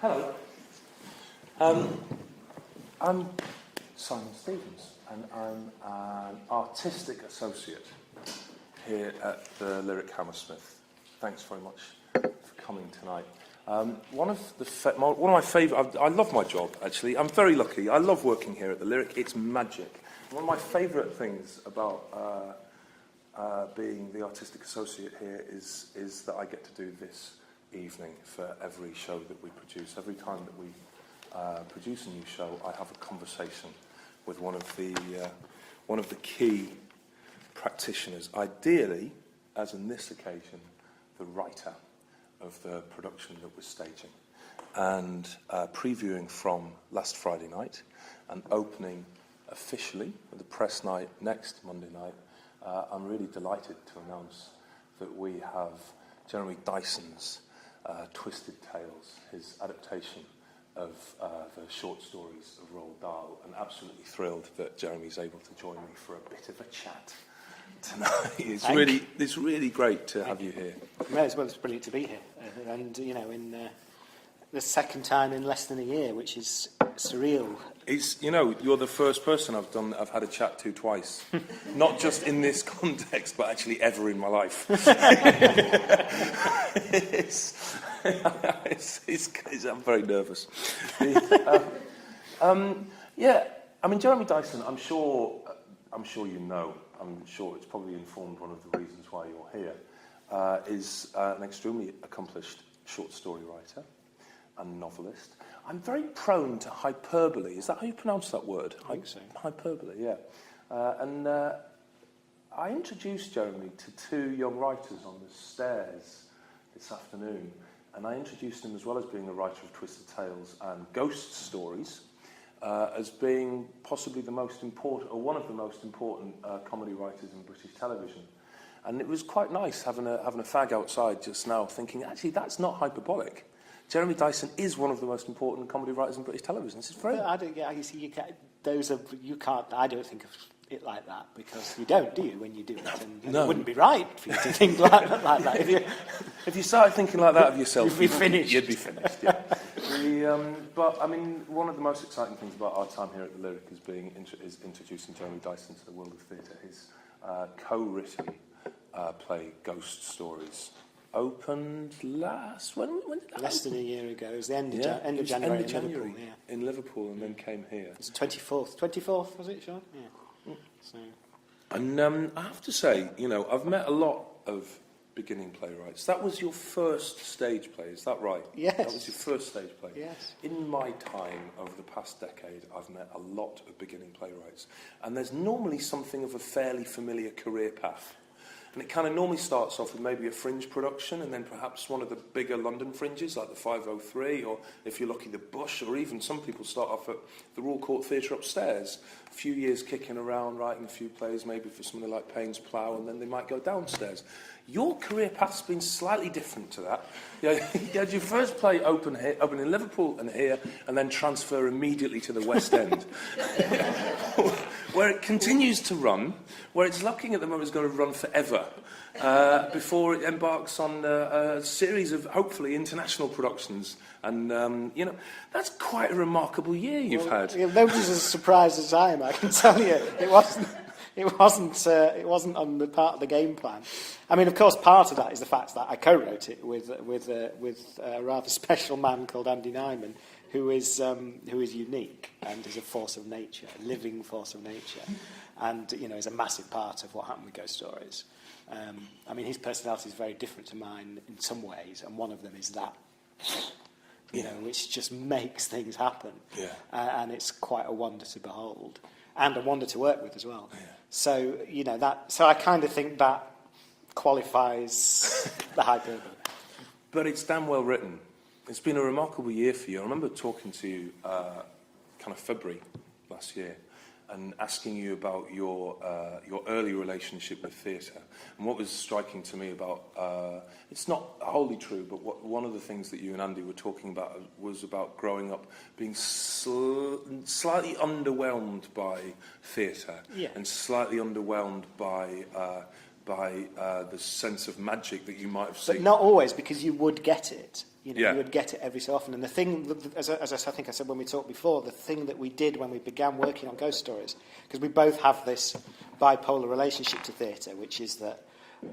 Hello. I'm Simon Stevens, and I'm an artistic associate here at the Lyric Hammersmith. Thanks very much for coming tonight. One of my favourite. I love my job. Actually, I'm very lucky. I love working here at the Lyric. It's magic. One of my favourite things about being the artistic associate here is that I get to do this evening for every show that we produce. Every time that we produce a new show, I have a conversation with one of the key practitioners. Ideally, as in this occasion, the writer of the production that we're staging, and previewing from last Friday night and opening officially with the press night next Monday night. I'm really delighted to announce that we have Jeremy Dyson's Twisted Tales, his adaptation of the short stories of Roald Dahl, and absolutely thrilled that Jeremy's able to join me for a bit of a chat tonight. It's really great to have you here. Well, it's brilliant to be here, and in the second time in less than a year, which is surreal. You're the first person I've had a chat to twice, not just in this context, but actually ever in my life. I'm very nervous. Jeremy Dyson. I'm sure you know. I'm sure it's probably informed one of the reasons why you're here. Is an extremely accomplished short story writer and novelist. I'm very prone to hyperbole. Is that how you pronounce that word? I think so. Hyperbole, yeah. I introduced Jeremy to two young writers on the stairs this afternoon, and I introduced him, as well as being a writer of Twisted Tales and Ghost Stories, as being possibly the most important, or one of the most important comedy writers in British television. And it was quite nice having a fag outside just now, thinking, actually, that's not hyperbolic. Jeremy Dyson is one of the most important comedy writers in British television. This is very. I don't think of it like that, because you don't, do you? When you do it, and no. It wouldn't be right for you to think like that. If you started thinking like that of yourself, you'd be finished. You'd be finished. Yeah. But I mean, one of the most exciting things about our time here at the Lyric is introducing Jeremy Dyson to the world of theatre. His co-written play Ghost Stories opened when did less than a year ago. It was the end of January in Liverpool, in Liverpool, and then came here. It was the 24th, was it, Sean? Yeah. So. And I have to say, I've met a lot of beginning playwrights. That was your first stage play, is that right? Yes. That was your first stage play? Yes. In my time over the past decade, I've met a lot of beginning playwrights, and there's normally something of a fairly familiar career path. And it kind of normally starts off with maybe a fringe production, and then perhaps one of the bigger London fringes, like the 503, or if you're lucky, the Bush, or even some people start off at the Royal Court Theatre upstairs. A few years kicking around, writing a few plays, maybe for something like Payne's Plough, and then they might go downstairs. Your career path's been slightly different to that. You had your first play open in Liverpool and here, and then transfer immediately to the West End, where it continues to run, where it's looking at the moment it's going to run forever, before it embarks on a series of, hopefully, international productions. And, that's quite a remarkable year you've had. Nobody's as surprised as I am, I can tell you. It wasn't on the part of the game plan. I mean, of course, part of that is the fact that I co-wrote it with a rather special man called Andy Nyman, who is unique and is a force of nature, a living force of nature, and is a massive part of what happened with Ghost Stories. I mean, his personality is very different to mine in some ways, and one of them is that, which just makes things happen. Yeah. And it's quite a wonder to behold, and a wonder to work with as well. Yeah. So So I kind of think that qualifies the hyperbole. But it's damn well written. It's been a remarkable year for you. I remember talking to you kind of February last year and asking you about your early relationship with theatre. And what was striking to me about, it's not wholly true, but one of the things that you and Andy were talking about was about growing up being slightly underwhelmed by theatre, yeah. and slightly underwhelmed by by the sense of magic that you might have But seen. not always, because you would get it. Yeah. You would get it every so often. And the thing, as I think I said when we talked before, the thing that we did when we began working on ghost stories, because we both have this bipolar relationship to theatre, which is that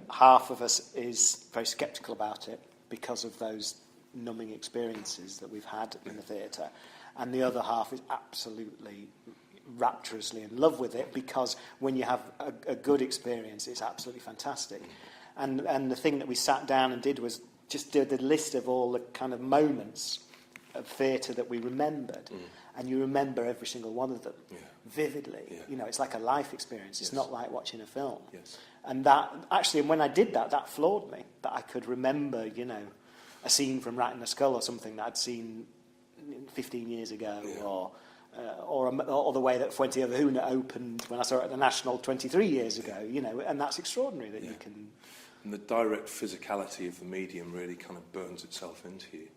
half of us is very sceptical about it because of those numbing experiences that we've had in the theatre, and the other half is absolutely rapturously in love with it, because when you have a good experience, it's absolutely fantastic. And the thing that we sat down and did was just did a list of all the kind of moments of theatre that we remembered, and you remember every single one of them vividly. You know, it's like a life experience. It's not like watching a film. And that actually, when I did that, that floored me, that I could remember, you know, a scene from Rat in the Skull or something that I'd seen 15 years ago, or the way that Fuente Ovejuna opened when I saw it at the National 23 years ago, you know, and that's extraordinary that you can... And the direct physicality of the medium really kind of burns itself into you.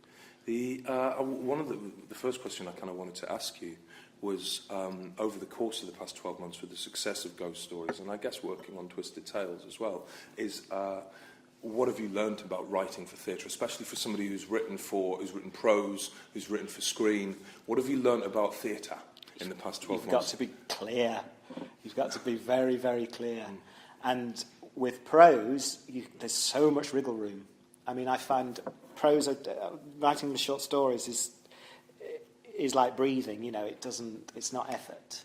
One of the first question I kind of wanted to ask you was, over the course of the past 12 months with the success of Ghost Stories, and I guess working on Twisted Tales as well, is what have you learned about writing for theatre, especially for somebody who's written prose, who's written for screen? What have you learned about theatre in the past 12 months? You've got to be clear. You've got to be very, very clear. And with prose, there's so much wriggle room. I mean, I find prose, writing the short stories is like breathing. You know, it's not effort,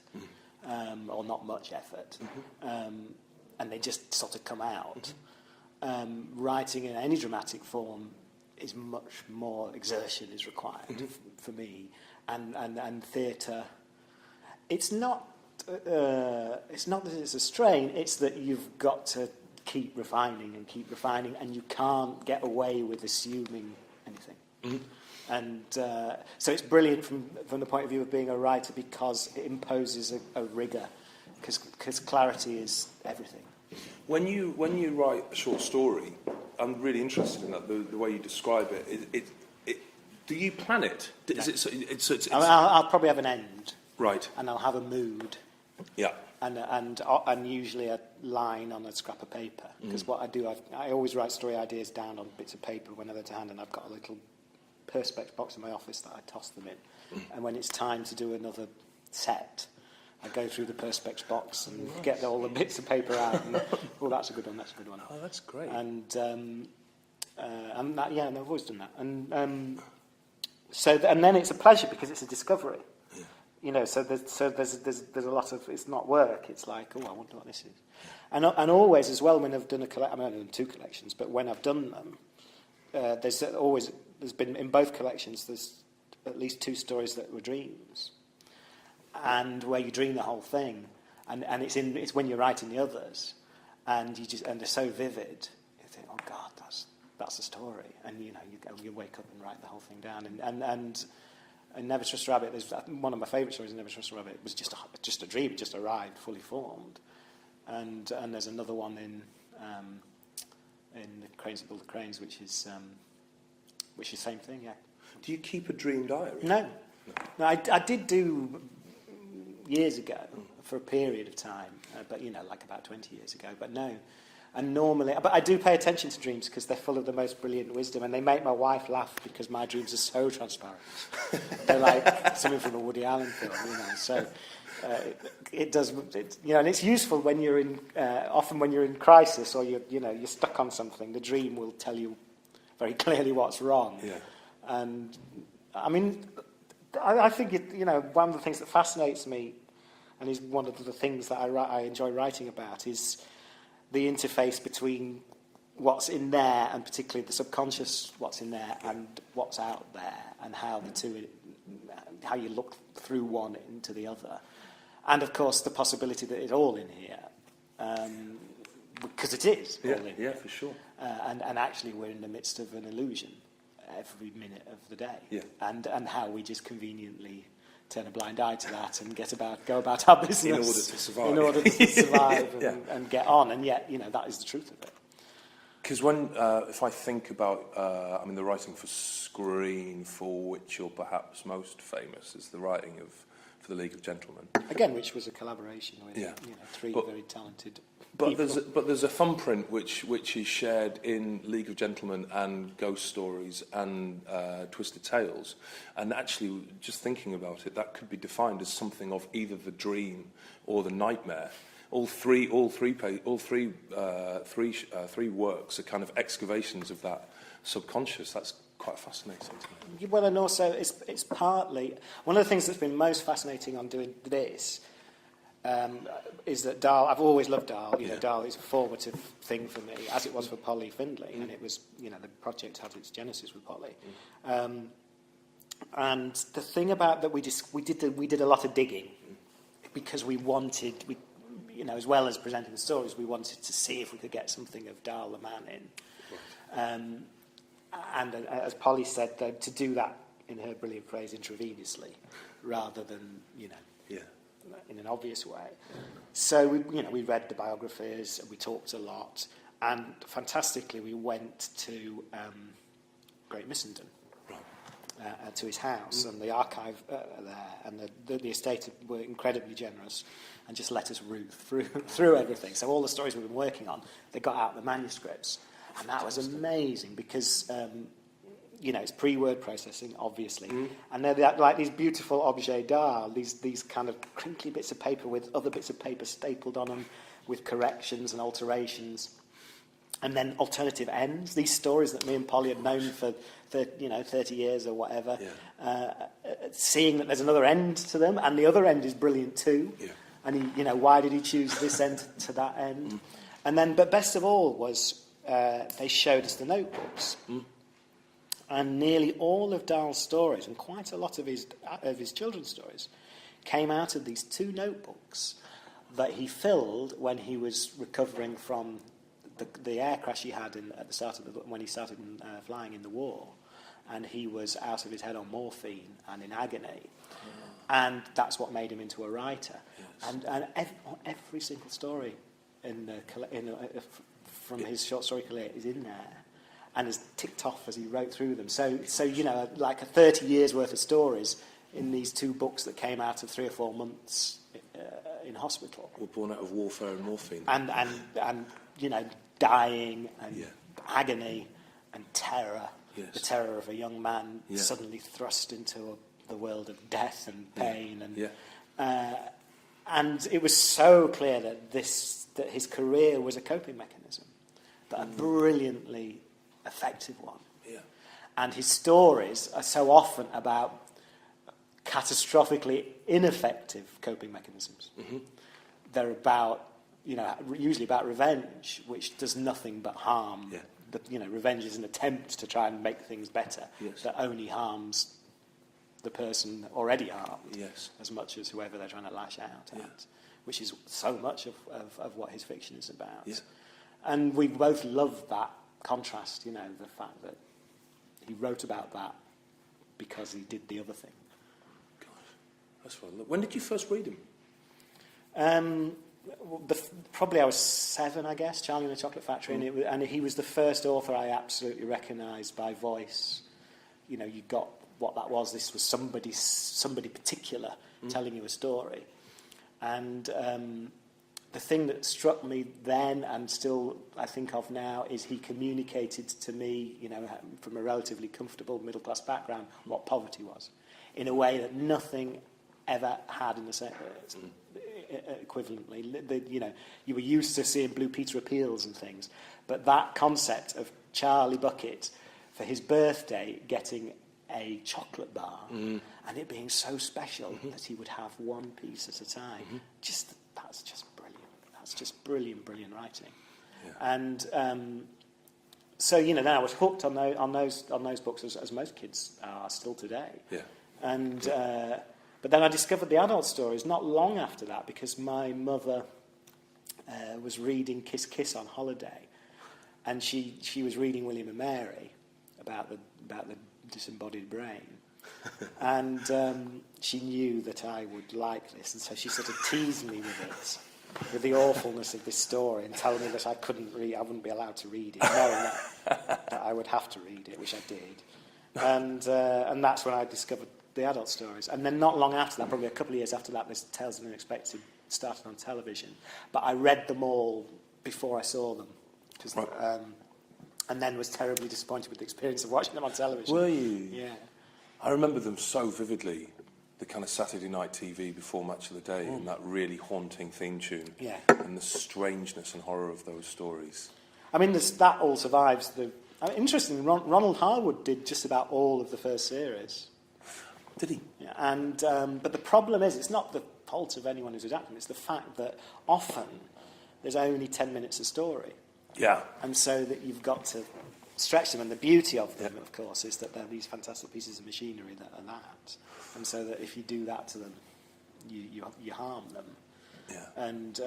or not much effort, and they just sort of come out. Writing in any dramatic form is much more exertion is required for me, and theatre. It's not that it's a strain. It's that you've got to keep refining, and you can't get away with assuming anything. And so it's brilliant from the point of view of being a writer, because it imposes a rigour, because clarity is everything. When you write a short story, I'm really interested in that, the way you describe it. Do you plan it? I'll probably have an end, right, and I'll have a mood, and usually a line on a scrap of paper. Because what I do, I always write story ideas down on bits of paper when they're to hand, and I've got a little perspex box in my office that I toss them in. And when it's time to do another set, I go through the perspex box and get all the bits of paper out. And, that's a good one. That's a good one. Oh, that's great. And that, and I've always done that. And and then it's a pleasure, because it's a discovery. Yeah. You know, so there's a lot of, it's not work. It's like, I wonder what this is. And always as well, when I've done I've done 2 collections, but when I've done them, there's been in both collections, there's at least 2 stories that were dreams. And where you dream the whole thing, and it's when you're writing the others, and they're so vivid, you think, oh God, that's a story, and you wake up and write the whole thing down. And Never Trust a Rabbit, there's one of my favourite stories. Never Trust a Rabbit, it was just a dream, it just arrived fully formed, and there's another one in The Cranes That Build the Cranes, which is the same thing. Yeah. Do you keep a dream diary? No, I did do years ago for a period of time, but like about 20 years ago. But no, and normally, but I do pay attention to dreams, because they're full of the most brilliant wisdom, and they make my wife laugh, because my dreams are so transparent. They're like something from a Woody Allen film, So it does, and it's useful when you're in, often when you're in crisis, or you're stuck on something. The dream will tell you very clearly what's wrong. Yeah. And I mean, I think one of the things that fascinates me, and is one of the things that I enjoy writing about, is the interface between what's in there, and particularly the subconscious, what's in there, and what's out there, and how the two, how you look through one into the other, and of course the possibility that it's all in here, because it is all in here. For sure. And actually, we're in the midst of an illusion every minute of the day, and how we just conveniently turn a blind eye to that and go about our business in order to survive, and get on, and yet that is the truth of it. Because if I think about, the writing for screen, for which you're perhaps most famous, is the writing for the League of Gentlemen. Again, which was a collaboration with 3 very talented But there's a thumbprint which is shared in League of Gentlemen and Ghost Stories and Twisted Tales, and actually, just thinking about it, that could be defined as something of either the dream or the nightmare. Three works are kind of excavations of that subconscious. That's quite fascinating to me. Well, and also it's partly one of the things that's been most fascinating on doing this. Is that Dahl? I've always loved Dahl. You know, Dahl is a formative thing for me, as it was for Polly Findlay, and it was, you know, the project had its genesis with Polly. And the thing about that we did a lot of digging because we wanted, you know, as well as presenting the stories, we wanted to see if we could get something of Dahl the man in. And as Polly said, to do that, in her brilliant phrase, intravenously, rather than, you know, in an obvious way. So we read the biographies and we talked a lot, and fantastically we went to Great Missenden, to his house, and the archive there, and the estate were incredibly generous and just let us root through everything. So all the stories we've been working on, they got out the manuscripts, and that was amazing because you know, it's pre-word processing, obviously, and they're like these beautiful objets d'art, these kind of crinkly bits of paper with other bits of paper stapled on them, with corrections and alterations, and then alternative ends. These stories that me and Polly had known for 30 years or whatever, seeing that there's another end to them, and the other end is brilliant too. Yeah. And he, why did he choose this end to that end? And then, but best of all was they showed us the notebooks. And nearly all of Dahl's stories, and quite a lot of his children's stories, came out of these two notebooks that he filled when he was recovering from the air crash he had at the start of when he started flying in the war, and he was out of his head on morphine and in agony, and that's what made him into a writer. Yes. And every single story from his short story career is in there. And is ticked off as he wrote through them. So like 30 years worth of stories in these two books that came out of 3 or 4 months in hospital. Were born out of warfare and morphine. And dying and agony and terror. Yes. The terror of a young man suddenly thrust into the world of death and pain. And it was so clear that his career was a coping mechanism, but a brilliantly effective one. Yeah. And his stories are so often about catastrophically ineffective coping mechanisms. They're about, usually about revenge, which does nothing but harm. Yeah. Revenge is an attempt to try and make things better that only harms the person already harmed as much as whoever they're trying to lash out at, which is so much of what his fiction is about. Yeah. And we both love that contrast, the fact that he wrote about that because he did the other thing. Gosh, that's what I love. When did you first read him? Probably I was 7, I guess, Charlie and the Chocolate Factory, and he was the first author I absolutely recognised by voice. You got what that was. This was somebody particular telling you a story. And the thing that struck me then and still I think of now is he communicated to me, from a relatively comfortable middle-class background, what poverty was, in a way that nothing ever had in the same equivalently. You were used to seeing Blue Peter appeals and things, but that concept of Charlie Bucket for his birthday getting a chocolate bar and it being so special that he would have one piece at a time, that's just brilliant. That's just brilliant writing. Yeah. And so then I was hooked on those books as most kids are still today. Yeah. And but then I discovered the adult stories not long after that because my mother was reading Kiss Kiss on holiday, and she was reading William and Mary about the disembodied brain. And she knew that I would like this, and so she sort of teased me with it, with the awfulness of this story, and telling me that I wouldn't be allowed to read it, knowing that I would have to read it, which I did. And that's when I discovered the adult stories. And then not long after that, probably a couple of years after that, this Tales of the Unexpected started on television. But I read them all before I saw them. Right. And then was terribly disappointed with the experience of watching them on television. Were you? Yeah. I remember them so vividly, the kind of Saturday night TV before Match of the Day, and that really haunting theme tune, and the strangeness and horror of those stories. I mean, that all survives. Interestingly, Ronald Harwood did just about all of the first series. Did he? Yeah, and but the problem is, it's not the fault of anyone who's adapting, it's the fact that often there's only 10 minutes of story. Yeah. And so that you've got to stretch them, and the beauty of them, of course, is that they're these fantastic pieces of machinery that are that. And so that if you do that to them, you harm them. Yeah. And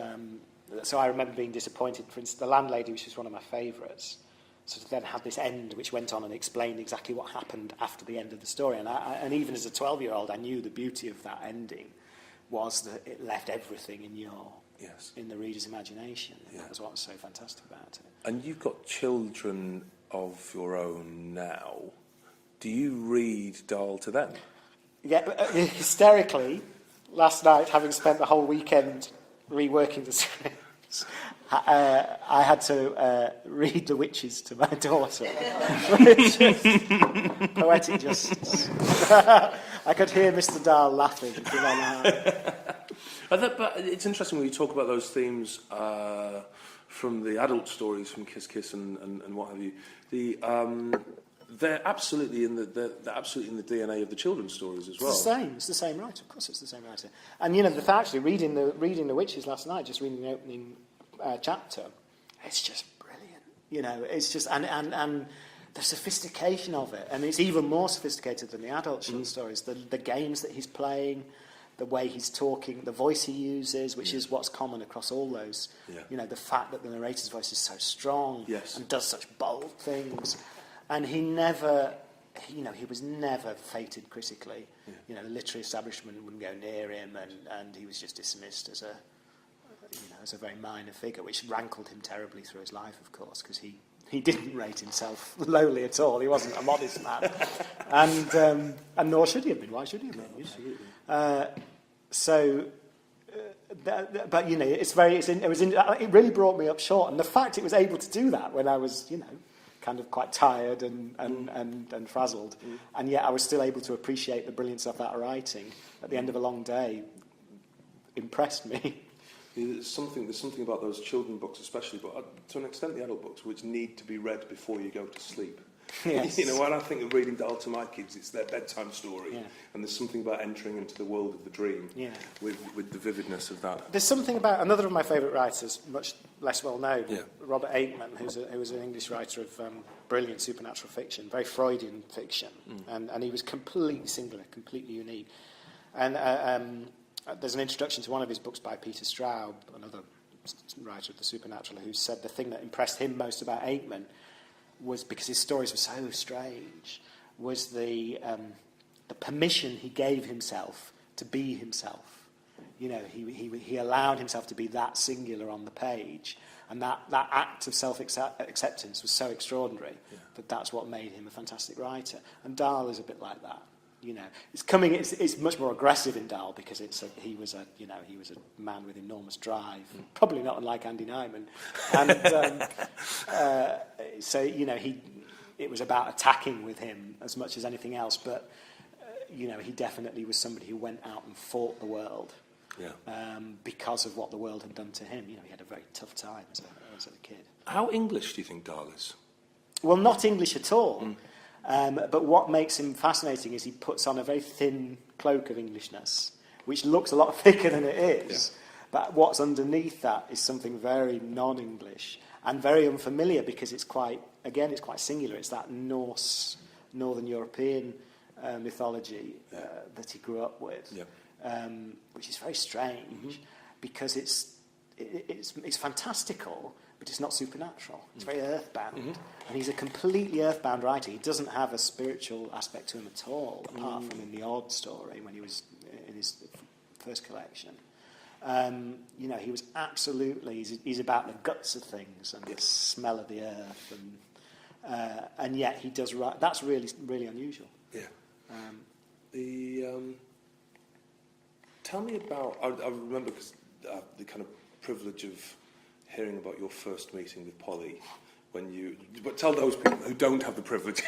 so I remember being disappointed. For instance, The Landlady, which was one of my favourites, sort of then had this end which went on and explained exactly what happened after the end of the story. And even as a 12-year-old, I knew the beauty of that ending was that it left everything in the reader's imagination. And that was what was so fantastic about it. And you've got children of your own now. Do you read Dahl to them? Yeah, hysterically, last night, having spent the whole weekend reworking the scripts, I had to read The Witches to my daughter, which is poetic justice. I could hear Mr. Dahl laughing. But it's interesting when you talk about those themes from the adult stories, from Kiss Kiss and what have you. They're absolutely in the DNA of the children's stories as well. It's the same writer. Of course, it's the same writer. And you know, actually reading the Witches last night, just reading the opening chapter, it's just brilliant. You know, it's just and the sophistication of it, and it's even more sophisticated than the adult children's stories. The games that he's playing, the way he's talking, the voice he uses, which is what's common across all those. Yeah. You know, the fact that the narrator's voice is so strong and does such bold things. And he was never feted critically. Yeah. You know, the literary establishment wouldn't go near him, and he was just dismissed as a very minor figure, which rankled him terribly through his life, of course, because he didn't rate himself lowly at all. He wasn't a modest man, and nor should he have been. Why should he have been? But you know, it really brought me up short, and the fact it was able to do that when I was, you know, kind of quite tired and frazzled, and yet I was still able to appreciate the brilliance of that writing at the end of a long day, impressed me. There's something about those children books especially, but to an extent the adult books, which need to be read before you go to sleep. Yes. You know, when I think of reading Dahl to my kids, it's their bedtime story, and there's something about entering into the world of the dream with the vividness of that. There's something about another of my favourite writers, much less well known, Robert Aikman, who was an English writer of brilliant supernatural fiction, very Freudian fiction, and he was completely singular, completely unique. And there's an introduction to one of his books by Peter Straub, another writer of the supernatural, who said the thing that impressed him most about Aikman was, because his stories were so strange, was the permission he gave himself to be himself. You know, he allowed himself to be that singular on the page, and that act of self-acceptance was so extraordinary that that's what made him a fantastic writer. And Dahl is a bit like that. You know, it's much more aggressive in Dahl because he was a man with enormous drive, probably not unlike Andy Nyman, and so you know it was about attacking with him as much as anything else. But you know, he definitely was somebody who went out and fought the world because of what the world had done to him. You know, he had a very tough time as a kid. How English do you think Dahl is? Well, not English at all. But what makes him fascinating is he puts on a very thin cloak of Englishness, which looks a lot thicker than it is. Yeah. But what's underneath that is something very non-English and very unfamiliar, because it's quite singular. It's that Norse, Northern European mythology that he grew up with, which is very strange because it's fantastical, but it's not supernatural. It's very earthbound. And he's a completely earthbound writer. He doesn't have a spiritual aspect to him at all, apart from in the Odd story when he was in his first collection. You know, he was absolutely, he's about the guts of things and the smell of the earth, and yet he does write. That's really, really unusual. Yeah. Tell me about, I remember, because the kind of privilege of hearing about your first meeting with Polly when you... But tell those people who don't have the privilege.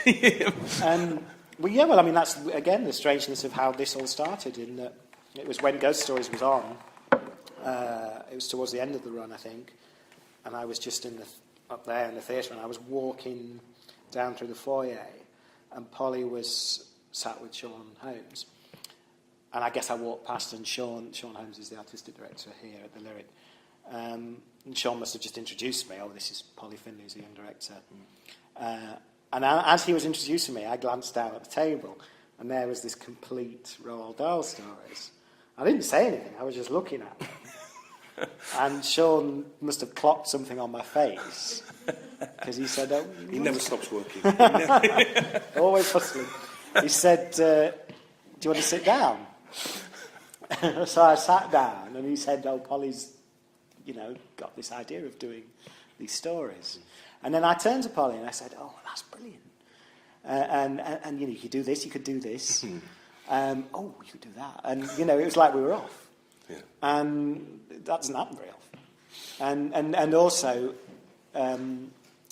Well, yeah, well, I mean, that's, again, the strangeness of how this all started, in that it was when Ghost Stories was on. It was towards the end of the run, I think, and I was just up there in the theatre, and I was walking down through the foyer, and Polly was sat with Sean Holmes. And I guess I walked past, and Sean Holmes is the artistic director here at the Lyric. And Sean must have just introduced me. Oh, this is Polly Finlay, who's the young director. And as he was introducing me, I glanced down at the table, and there was this complete Roald Dahl stories. I didn't say anything, I was just looking at them. And Sean must have clocked something on my face, because he said... Oh, he never stops working. Always hustling. He said, do you want to sit down? So I sat down, and he said, oh, Polly's, got this idea of doing these stories. And then I turned to Polly and I said, oh, that's brilliant. And you could do this, you could do this. Oh, you could do that. And, it was like we were off. Yeah. And that doesn't happen very often. And also,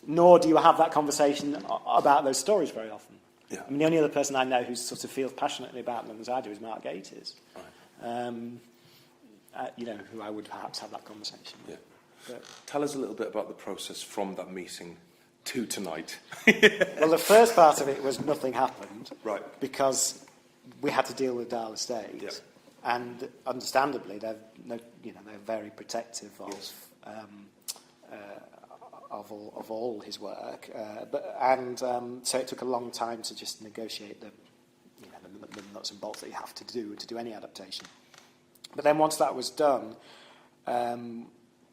nor do you have that conversation about those stories very often. Yeah. I mean, the only other person I know who sort of feels passionately about them as I do is Mark Gatiss. Right. Who I would perhaps have that conversation with. Yeah. But tell us a little bit about the process from that meeting to tonight. Well, the first part of it was nothing happened. Right. Because we had to deal with Dahl Estate. Yeah. And understandably, they're very protective of all his work. So it took a long time to just negotiate the nuts and bolts that you have to do any adaptation. But then once that was done,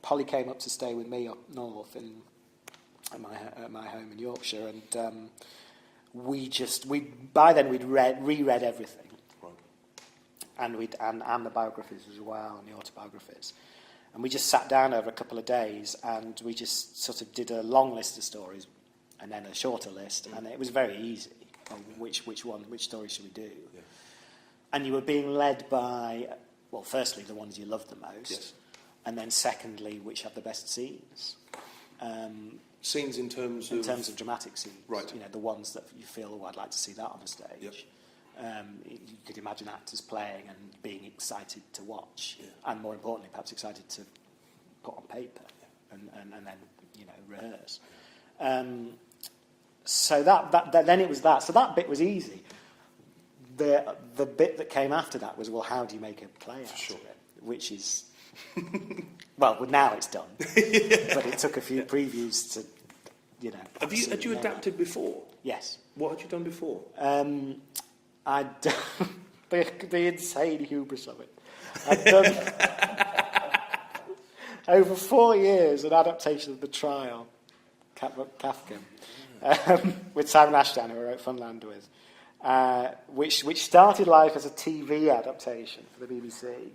Polly came up to stay with me up north at my home in Yorkshire, and by then we'd reread everything. And the biographies as well, and the autobiographies. And we just sat down over a couple of days, and we just sort of did a long list of stories, and then a shorter list, and it was very easy. Which story should we do? Yeah. And you were being led by, well, firstly, the ones you loved the most, yes. And then secondly, which have the best scenes. Scenes in terms of dramatic scenes. Right. The ones that you feel, oh, I'd like to see that on a stage. Yep. You could imagine actors playing and being excited to watch, yeah. And more importantly, perhaps excited to put on paper, yeah. and then rehearse. So then it was that. So that bit was easy. The bit that came after that was, well, how do you make a play out of it? Which is, well, now it's done, yeah. But it took a few previews to, Had you adapted before? Yes. What had you done before? The insane hubris of it. I'd done over 4 years an adaptation of The Trial, Kafka, with Simon Ashdown, who I wrote Funland with, which started life as a TV adaptation for the BBC.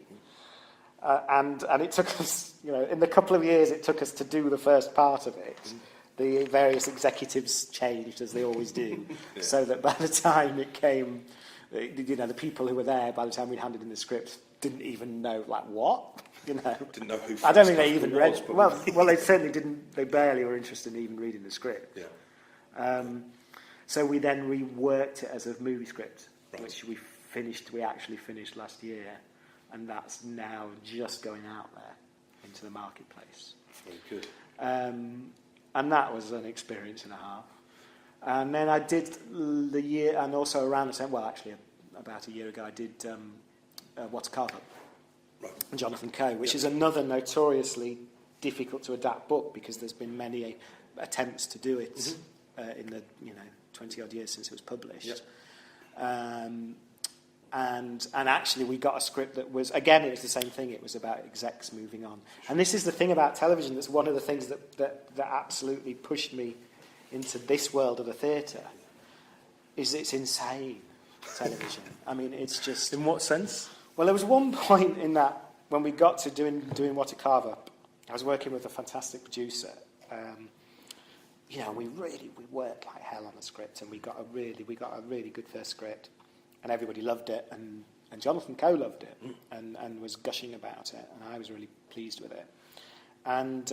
And it took us, in the couple of years it took us to do the first part of it. The various executives changed, as they always do, yeah. So that by the time it came, the people who were there, by the time we'd handed in the script, didn't even know, like, what? Didn't know who. I don't think they even read. Well, they certainly didn't. They barely were interested in even reading the script. Yeah. So we then reworked it as a movie script, right. Which we actually finished last year, and that's now just going out there into the marketplace. Very good. And that was an experience and a half. And then I did the year, and also around the same, well, actually about a year ago, I did What to Carve Up, right. Jonathan Coe, which is another notoriously difficult to adapt book, because there's been many attempts to do it in the 20-odd years since it was published. Yep. And actually we got a script that was, again, it was the same thing. It was about execs moving on. And this is the thing about television that's one of the things that absolutely pushed me into this world of the theatre, is it's insane, television. I mean, it's just... In what sense? Well, there was one point in that, when we got to doing What to Carve Up, I was working with a fantastic producer. We worked like hell on the script, and we got a really good first script. And everybody loved it, and Jonathan Coe loved it, and was gushing about it, and I was really pleased with it. And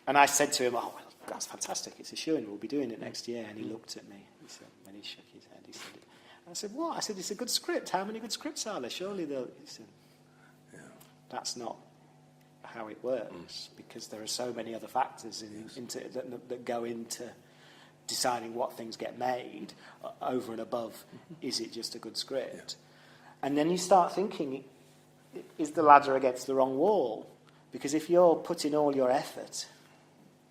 I said to him, "Oh, well, that's fantastic. It's a showing. We'll be doing it next year." And he looked at me. He said, when he shook his head, he said, I said, "What?" I said, "It's a good script. How many good scripts are there? Surely they'll..." He said, "That's not how it works, because there are so many other factors that go into deciding what things get made over and above, is it just a good script?" And then you start thinking, is the ladder against the wrong wall? Because if you're putting all your effort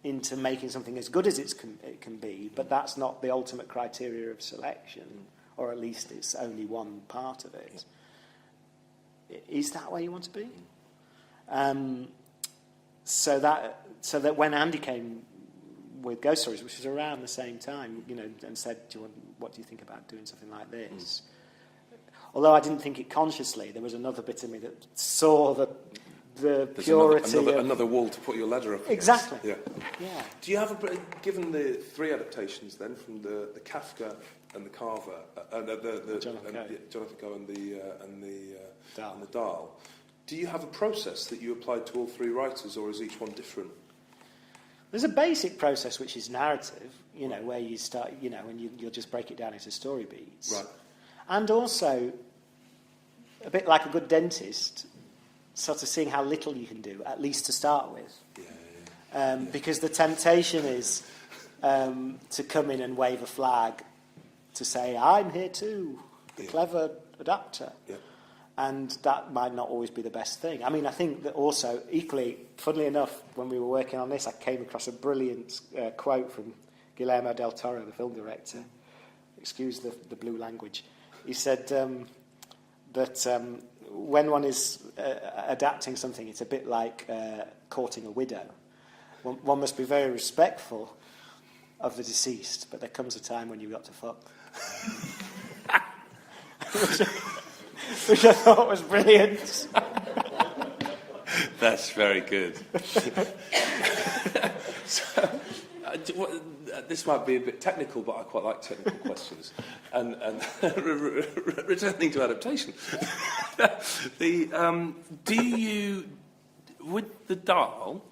into making something as good as it can be, but that's not the ultimate criteria of selection, or at least it's only one part of it, is that where you want to be? So that when Andy came with Ghost Stories, which was around the same time, and said, "What do you think about doing something like this?" Although I didn't think it consciously, there was another bit of me that saw the purity. Another wall to put your ladder up. Exactly. Yeah. Do you have given the 3 adaptations then, from the Kafka and the Carver, Jonathan Coe and the Dahl? Do you have a process that you applied to all 3 writers, or is each one different? There's a basic process which is narrative, where you start, and you'll just break it down into story beats. Right. And also, a bit like a good dentist, sort of seeing how little you can do, at least to start with. Because the temptation is to come in and wave a flag to say, "I'm here too, the clever adapter." Yeah. And that might not always be the best thing. I mean, I think that also, equally, funnily enough, when we were working on this, I came across a brilliant quote from Guillermo del Toro, the film director. Excuse the blue language. He said that when one is adapting something, it's a bit like courting a widow. One must be very respectful of the deceased, but there comes a time when you've got to fuck. Which I thought was brilliant. That's very good. This might be a bit technical, but I quite like technical questions. And returning to adaptation, with the Dahl,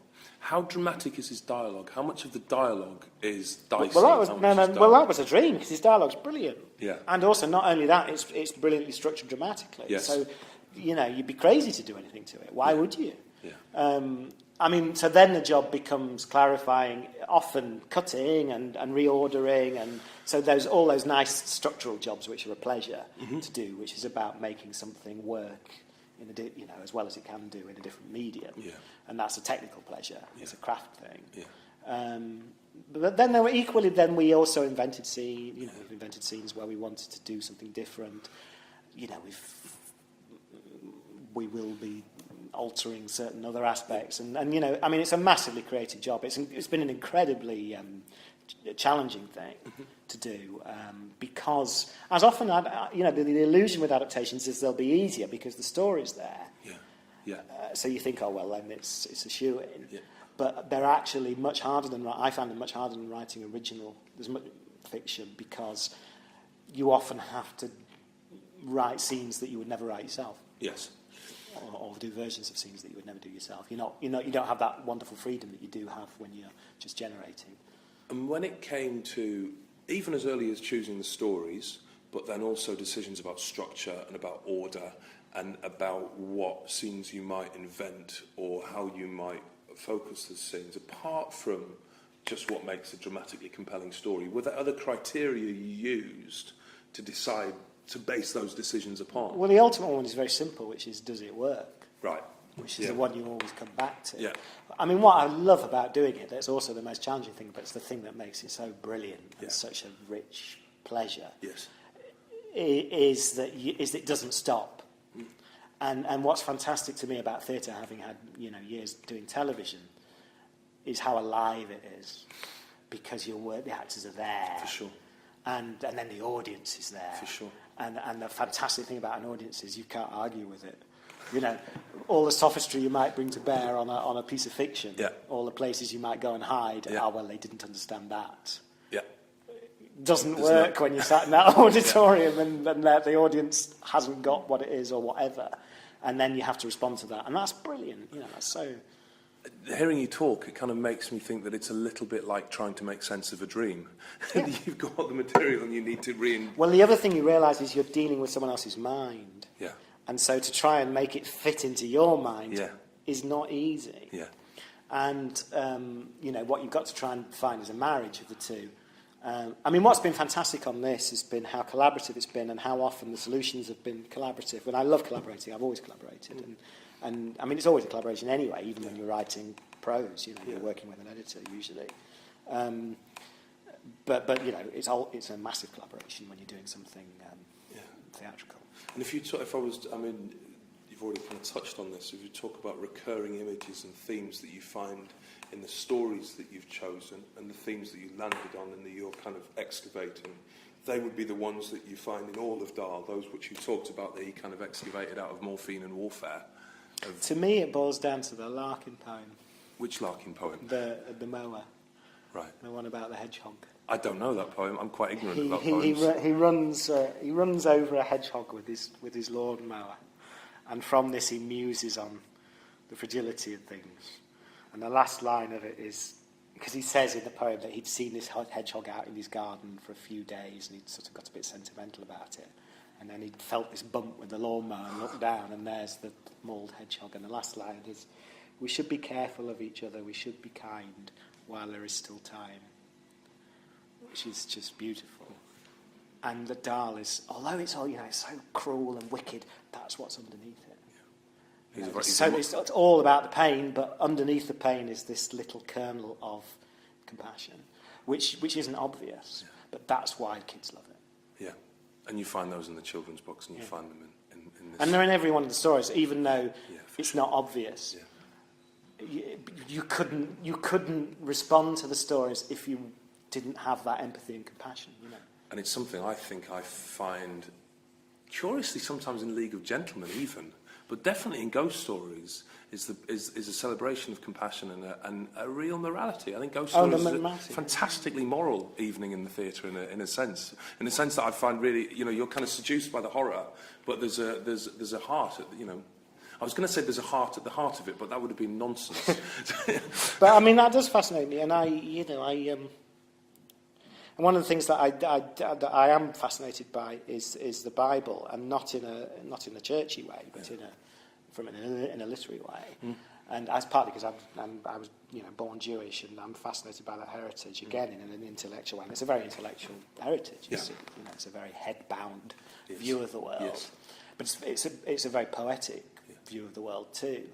how dramatic is his dialogue? How much of the dialogue is Dyson? That was a dream, because his dialogue's brilliant. Yeah. And also, not only that, it's brilliantly structured dramatically. Yes. So, you'd be crazy to do anything to it. Why would you? Yeah. So then the job becomes clarifying, often cutting and reordering, and so all those nice structural jobs which are a pleasure to do, which is about making something work as well as it can do in a different medium. Yeah. And that's a technical pleasure. Yeah. It's a craft thing. Yeah. But then there were equally. Then we also invented scenes where we wanted to do something different. We will be altering certain other aspects, and it's a massively creative job. It's been an incredibly challenging thing to do, because as often the illusion with adaptations is they'll be easier because the story's there. So you think, oh well, then it's a shoe-in. Yeah. But they're actually much harder than I found them much harder than writing original fiction, because you often have to write scenes that you would never write yourself. Yes. Or do versions of scenes that you would never do yourself. You don't have that wonderful freedom that you do have when you're just generating. And when it came to, even as early as choosing the stories, but then also decisions about structure and about order and about what scenes you might invent or how you might focus the scenes, apart from just what makes a dramatically compelling story, were there other criteria you used to decide to base those decisions upon? Well, the ultimate one is very simple, which is, does it work? Right. Which is the one you always come back to. Yeah. I mean, what I love about doing it, that's also the most challenging thing, but it's the thing that makes it so brilliant and such a rich pleasure. Yes. Is that it doesn't stop. And what's fantastic to me about theatre, having had years doing television, is how alive it is, because the actors are there. For sure. And then the audience is there. For sure. And the fantastic thing about an audience is you can't argue with it. All the sophistry you might bring to bear on a piece of fiction, all the places you might go and hide, well, they didn't understand that. Yeah. Doesn't work when you're sat in that auditorium and the audience hasn't got what it is or whatever. And then you have to respond to that. And that's brilliant. That's so hearing you talk, it kind of makes me think that it's a little bit like trying to make sense of a dream. Yeah. You've got the material and you need to Well, the other thing you realise is you're dealing with someone else's mind. Yeah. And so to try and make it fit into your mind Yeah. is not easy. Yeah. And, what you've got to try and find is a marriage of the two. What's been fantastic on this has been how collaborative it's been and how often the solutions have been collaborative. And I love collaborating. I've always collaborated. And it's always a collaboration anyway, even when you're writing prose. You're working with an editor usually. But it's a massive collaboration when you're doing something theatrical. And you've already kind of touched on this. If you talk about recurring images and themes that you find in the stories that you've chosen and the themes that you landed on and that you're kind of excavating, they would be the ones that you find in all of Dahl, those which you talked about that he kind of excavated out of morphine and warfare. To me, it boils down to the Larkin poem. Which Larkin poem? The mower. Right. The one about the hedgehog. I don't know that poem. I'm quite ignorant about poems. He runs over a hedgehog with his lawnmower, and from this he muses on the fragility of things. And the last line of it is, because he says in the poem that he'd seen this hedgehog out in his garden for a few days, and he'd sort of got a bit sentimental about it. And then he felt this bump with the lawnmower and looked down, and there's the mauled hedgehog. And the last line is, "We should be careful of each other. We should be kind while there is still time," which is just beautiful. And the Dahl is, although it's all it's so cruel and wicked, that's what's underneath it. It's all about the pain, but underneath the pain is this little kernel of compassion, which isn't obvious, but that's why kids love it. Yeah, and you find those in the children's books, and you find them in this. And they're in every one of the stories, even though it's not obvious. Yeah. You couldn't respond to the stories if you didn't have that empathy and compassion. And it's something I think I find curiously sometimes in League of Gentlemen even. But definitely in ghost stories is a celebration of compassion and a real morality. I think ghost stories is a fantastically moral evening in the theatre in a sense that I find really you're kind of seduced by the horror, but there's a heart at I was going to say there's a heart at the heart of it, but that would have been nonsense. But that does fascinate me, and and one of the things that I am fascinated by is the Bible, and not in a churchy way, but in a literary way. And as partly because I was born Jewish, and I'm fascinated by that heritage again in an intellectual way. And it's a very intellectual heritage. It's a very head-bound view of the world, but it's a very poetic view of the world too.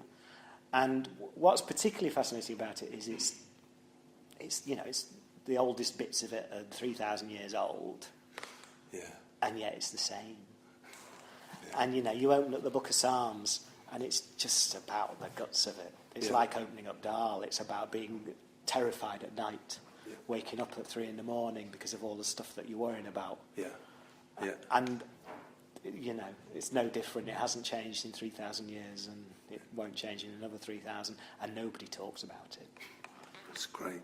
And what's particularly fascinating about it is it's the oldest bits of it are 3,000 years old, and yet it's the same. Yeah. And you open up the Book of Psalms, and it's just about the guts of it. It's like opening up Dahl. It's about being terrified at night, waking up at 3 a.m. because of all the stuff that you're worrying about. And it's no different. It hasn't changed in 3,000 years, and it won't change in another 3,000, and nobody talks about it. That's great.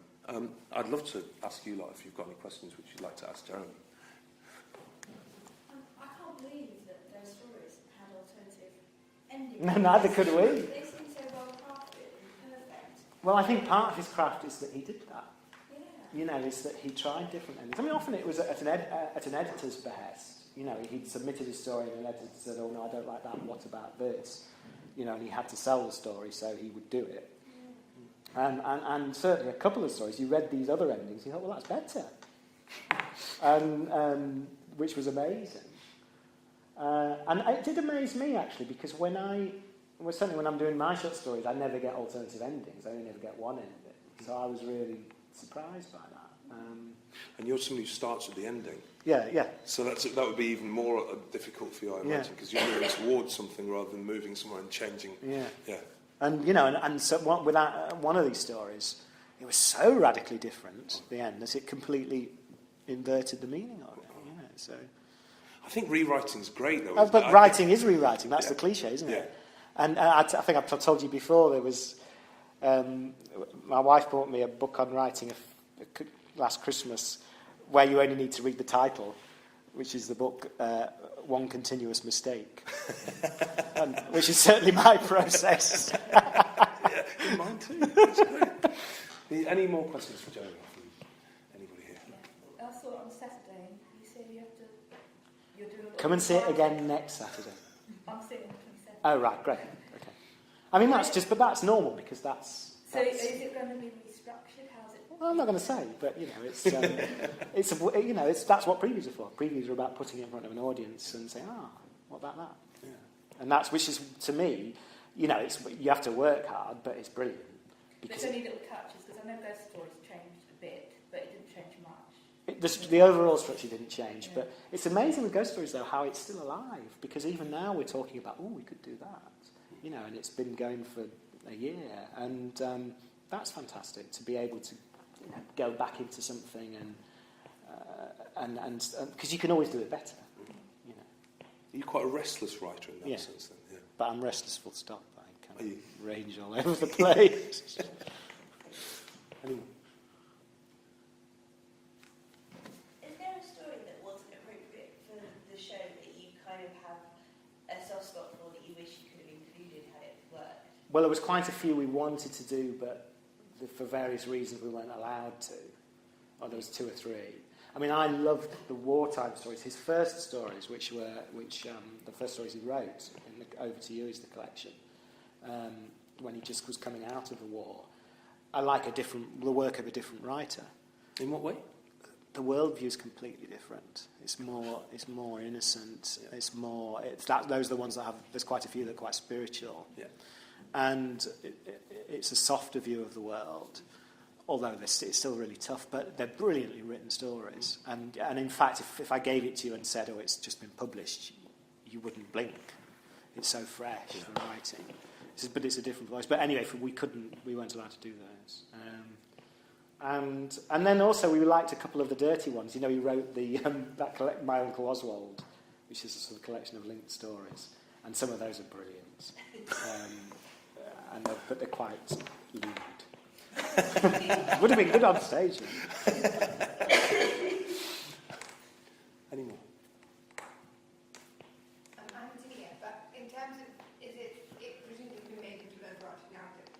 I'd love to ask you if you've got any questions which you'd like to ask Jeremy. I can't believe that those stories had alternative endings. No, neither could we. They seem so well crafted and perfect. Well, I think part of his craft is that he did that. Yeah. Is that he tried different endings. Often it was at an editor's behest. He'd submitted his story and an editor said, "Oh no, I don't like that. What about this?" And he had to sell the story, so he would do it. And certainly a couple of stories, you read these other endings, you thought, well, that's better. Which was amazing. And it did amaze me, actually, because certainly when I'm doing my short stories, I never get alternative endings. I only never get one ending. So I was really surprised by that. And you're somebody who starts at the ending. Yeah. So that would be even more difficult for you, I imagine, because you're moving towards something rather than moving somewhere and changing. Yeah. And so one of these stories, it was so radically different at the end that it completely inverted the meaning of it. So I think rewriting's great, though. But writing is rewriting. That's the cliche, isn't it? And I think I've told you before. There was my wife bought me a book on writing last Christmas, where you only need to read the title, which is the book One Continuous Mistake, which is certainly my process. mine too. That's great. Any more questions for Jeremy from anybody here? Yeah. I saw it on Saturday, and you said you have to. You're doing. Come and see it again next Saturday. I'm seeing it on the 27th. Oh, right, great. Okay. I mean, but that's normal because that's. So is it going to be restructured? How's it? Well, I'm not going to say, but that's what previews are for. Previews are about putting it in front of an audience and saying, what about that? Yeah. And that's, which is, to me, you have to work hard, but it's brilliant. There's only little touches, because I know Ghost Stories changed a bit, but it didn't change much. The overall structure didn't change, but it's amazing with Ghost Stories, though, how it's still alive, because even now we're talking about, we could do that, and it's been going for a year, and that's fantastic to be able to go back into something and because you can always do it better. You're quite a restless writer in that sense, then. Yeah. But I'm restless full stop. I kind of range all over the place. Anyway. Is there a story that wasn't appropriate for the show that you kind of have a soft spot for that you wish you could have included had it worked? Well, there was quite a few we wanted to do, but for various reasons we weren't allowed to. Or there was 2 or 3. I mean, I loved the wartime stories. His first stories, which the first stories he wrote in Over to You is the collection, when he just was coming out of the war. I like the work of a different writer. In what way? The worldview is completely different. It's more innocent. Yeah. Those are the ones that have. There's quite a few that are quite spiritual. Yeah. And it's a softer view of the world. Although it's still really tough, but they're brilliantly written stories. And in fact, if I gave it to you and said, it's just been published, you wouldn't blink. It's so fresh, the writing. But it's a different voice. But anyway, we weren't allowed to do those. And then also we liked a couple of the dirty ones. He wrote My Uncle Oswald, which is a sort of collection of linked stories. And some of those are brilliant. But they're quite lewd. Would have been good on stage. Any more? I'm seeing it, but in terms of, is it presumably been made into an overarching narrative?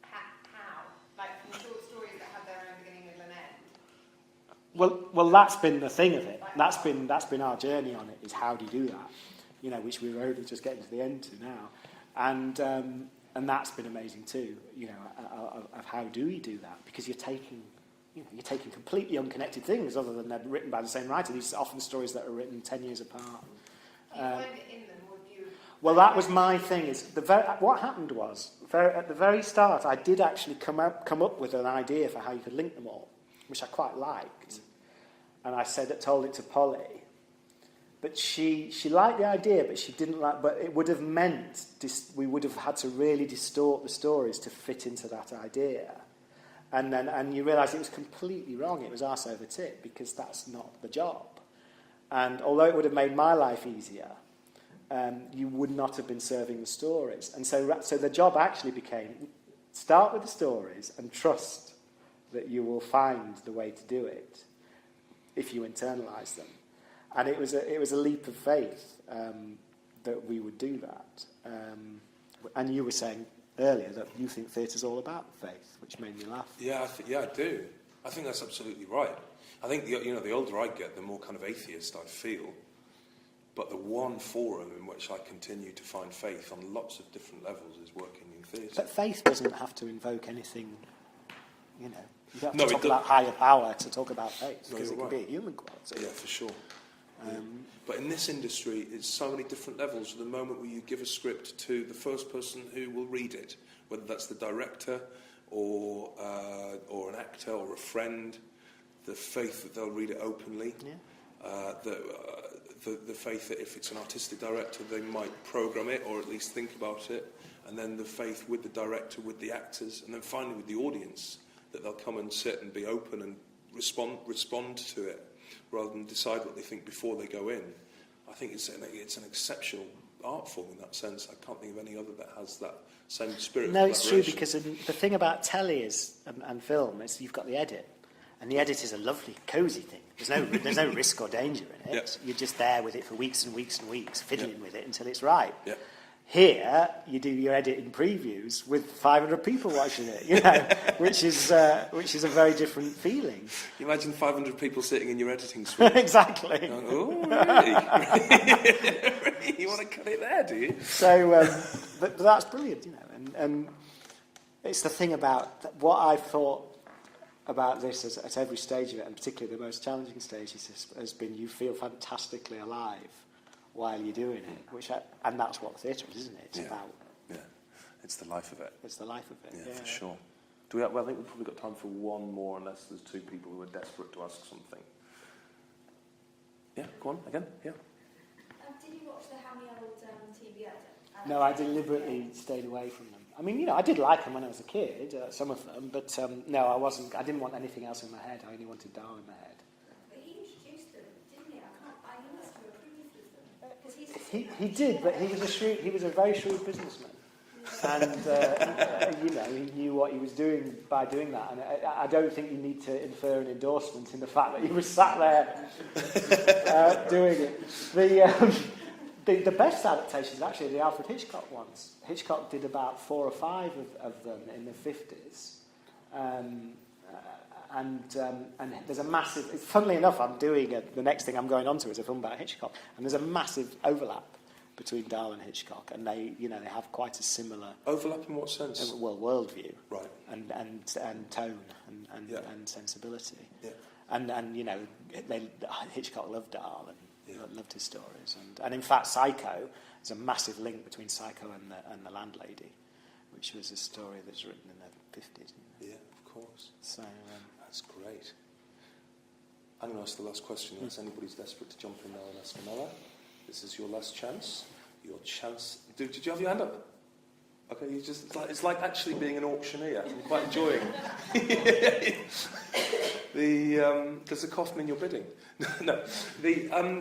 How? Like from short stories that have their own beginning, middle, and end? Well, that's been the thing of it. That's been our journey on it. Is how do you do that? Which we're only just getting to the end to now, and that's been amazing too. Of how do we do that? Because you're taking completely unconnected things, other than they're written by the same writer. These are often stories that are written 10 years apart. Do you find it in them, or do you? Well, that was my thing. What happened was at the very start, I did actually come up with an idea for how you could link them all, which I quite liked, and I told it to Polly. But she liked the idea, but she didn't like. But it would have meant we would have had to really distort the stories to fit into that idea, and you realise it was completely wrong. It was arse over tit, because that's not the job. And although it would have made my life easier, you would not have been serving the stories. And so the job actually became start with the stories and trust that you will find the way to do it if you internalise them. And it was a leap of faith that we would do that. And you were saying earlier that you think theatre's all about faith, which made me laugh. Yeah, I do. I think that's absolutely right. I think the older I get, the more kind of atheist I feel. But the one forum in which I continue to find faith on lots of different levels is working in theatre. But faith doesn't have to invoke anything, You don't have to talk it about higher power to talk about faith, because it can be a human quality. Yeah, for sure. But in this industry, it's so many different levels. The moment where you give a script to the first person who will read it, whether that's the director or an actor or a friend, the faith that they'll read it openly, the faith that if it's an artistic director, they might program it or at least think about it, and then the faith with the director, with the actors, and then finally with the audience, that they'll come and sit and be open and respond to it, rather than decide what they think before they go in. I think it's an exceptional art form in that sense. I can't think of any other that has that same spirit. No, of it's true, collaboration. because the thing about telly is and film is you've got the edit, and the edit is a lovely, cosy thing. There's no risk or danger in it. Yeah. You're just there with it for weeks and weeks and weeks, fiddling with it until it's right. Yeah. Here, you do your editing previews with 500 people watching it, you know, which is a very different feeling. You imagine 500 people sitting in your editing suite. Exactly. Going, oh, really? You want to cut it there, do you? So, but that's brilliant, you know, and it's the thing about what I've thought about this at every stage of it, and particularly the most challenging stage, has been you feel fantastically alive while you're doing it, and that's what theatre is, isn't it? It's about. Yeah, it's the life of it. It's the life of it. Yeah, for sure. Do we? Well, I think we've probably got time for one more, unless there's two people who are desperate to ask something. Yeah, go on again. Yeah. Did you watch the How Many Old TV adaptations? No, I deliberately stayed away from them. I mean, you know, I did like them when I was a kid, some of them, but no, I wasn't. I didn't want anything else in my head. I only wanted Dahl in my head. But he introduced them, didn't he? I must have approved of them. 'Cause He did, but he was a very shrewd businessman, and you know, he knew what he was doing by doing that. And I don't think you need to infer an endorsement in the fact that he was sat there doing it. The best adaptations are actually the Alfred Hitchcock ones. Hitchcock did about 4 or 5 of them in the 50s. And there's a massive... Funnily enough, the next thing I'm going on to is a film about Hitchcock. And there's a massive overlap between Dahl and Hitchcock. And they have quite a similar... Overlap in what sense? Well, worldview. Right. And tone and sensibility. Yeah. And you know, Hitchcock loved Dahl and loved his stories, and in fact, Psycho is a massive link between Psycho and the Landlady, which was a story that's written in the 50s. Yeah, of course. So that's great. I'm going to ask the last question. Unless anybody's desperate to jump in now and ask another, this is your last chance. Your chance. Did you have your hand up? Okay, it's like actually being an auctioneer. I'm quite enjoying. There's a coffin in your bidding. No.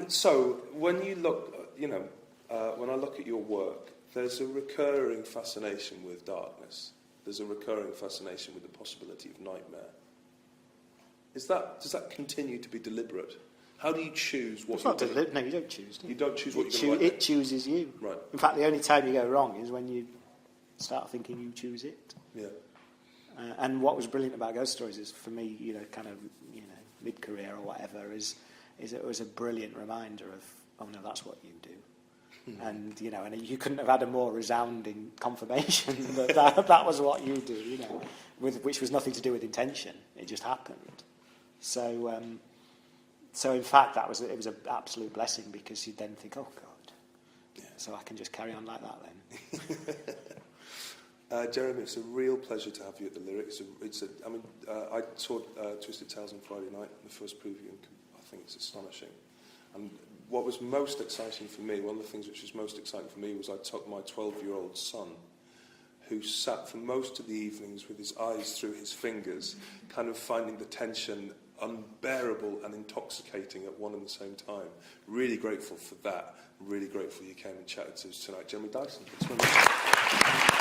So when you look, when I look at your work, there's a recurring fascination with darkness. There's a recurring fascination with the possibility of nightmare. Does that continue to be deliberate? How do you choose what? It's not deliberate. No, you don't choose. Do you? You don't choose what you're going to write. It chooses you. Right. In fact, the only time you go wrong is when you start thinking you choose it. Yeah. And what was brilliant about Ghost Stories is, for me, mid-career or whatever, is it was a brilliant reminder of, oh no, that's what you do. And you couldn't have had a more resounding confirmation that was what you do, which was nothing to do with intention. It just happened. So in fact, it was an absolute blessing, because you then think, oh God, so I can just carry on like that then. Jeremy, it's a real pleasure to have you at the Lyric. I saw Twisted Tales on Friday night, the first preview, and I think it's astonishing. And what was most exciting for me, one of the things which was most exciting for me, was I took my 12-year-old son, who sat for most of the evenings with his eyes through his fingers, kind of finding the tension unbearable and intoxicating at one and the same time. Really grateful for that. Really grateful you came and chatted to us tonight. Jeremy Dyson, thanks very much.